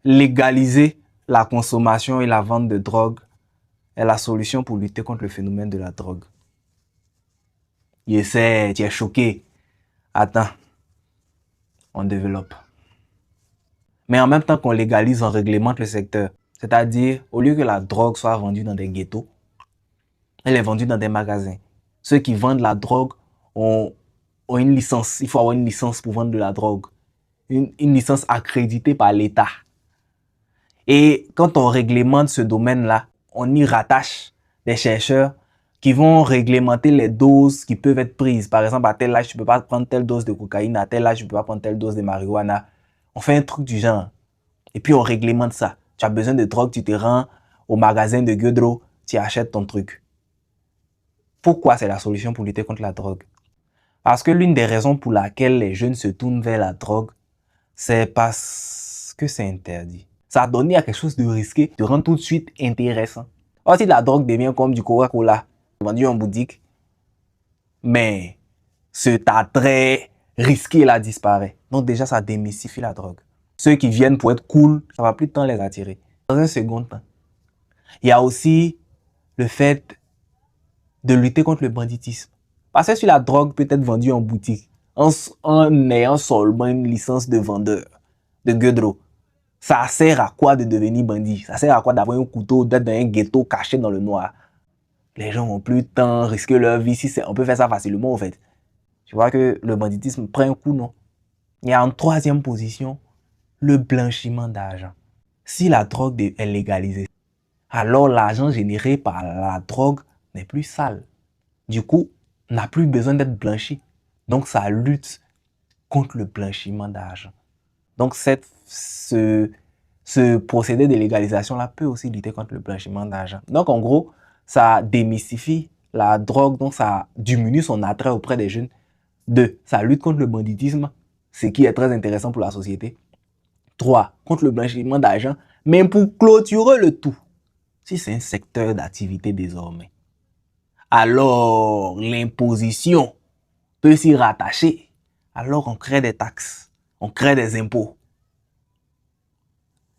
légaliser la consommation et la vente de drogue est la solution pour lutter contre le phénomène de la drogue. Tu es choqué. Attends, on développe. Mais en même temps qu'on légalise, on réglemente le secteur. C'est-à-dire, au lieu que la drogue soit vendue dans des ghettos, elle est vendue dans des magasins. Ceux qui vendent la drogue ont une licence. Il faut avoir une licence pour vendre de la drogue. Une licence accréditée par l'État. Et quand on réglemente ce domaine-là, on y rattache des chercheurs qui vont réglementer les doses qui peuvent être prises. Par exemple, à tel âge, tu ne peux pas prendre telle dose de cocaïne, à tel âge, tu ne peux pas prendre telle dose de marijuana. On fait un truc du genre. Et puis, on réglemente ça. Tu as besoin de drogue, tu te rends au magasin de Gueudreau, tu achètes ton truc. Pourquoi c'est la solution pour lutter contre la drogue? Parce que l'une des raisons pour laquelle les jeunes se tournent vers la drogue, c'est parce que c'est interdit. Ça a donné à quelque chose de risqué, te rend tout de suite intéressant. Or, si la drogue devient comme du Coca-Cola, vendu en boutique, mais cet attrait risqué là disparaît. Donc déjà, ça démystifie la drogue. Ceux qui viennent pour être cool, ça va plus de temps les attirer. Dans un second temps, il y a aussi le fait de lutter contre le banditisme. Parce que si la drogue peut être vendue en boutique, en ayant seulement une licence de vendeur, de Gueudreau, ça sert à quoi de devenir bandit? Ça sert à quoi d'avoir un couteau, d'être dans un ghetto caché dans le noir? Les gens n'ont plus de temps, risquer leur vie. Si on peut faire ça facilement, en fait. Tu vois que le banditisme prend un coup, non? Il y a en troisième position, le blanchiment d'argent. Si la drogue est légalisée, alors l'argent généré par la drogue n'est plus sale. Du coup, n'a plus besoin d'être blanchi. Donc, ça lutte contre le blanchiment d'argent. Donc, ce procédé de légalisation-là peut aussi lutter contre le blanchiment d'argent. Donc, en gros, ça démystifie la drogue, donc ça diminue son attrait auprès des jeunes. 2. Ça lutte contre le banditisme, ce qui est très intéressant pour la société. 3. Contre le blanchiment d'argent. Mais pour clôturer le tout, si c'est un secteur d'activité désormais, alors l'imposition peut s'y rattacher. Alors on crée des taxes, on crée des impôts.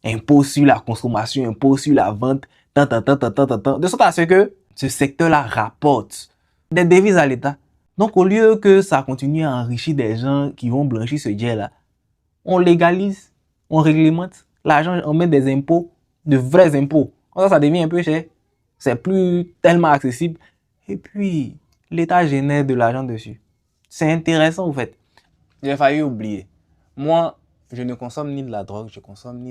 Impôts sur la consommation, impôts sur la vente, de sorte à ce que ce secteur-là rapporte des devises à l'État. Donc au lieu que ça continue à enrichir des gens qui vont blanchir ce jet-là, on légalise, on réglemente, l'argent, on met des impôts, de vrais impôts. Ça devient un peu cher. C'est plus tellement accessible. Et puis, l'État génère de l'argent dessus. C'est intéressant, en fait. J'ai failli oublier. Moi, je ne consomme ni de la drogue, je consomme ni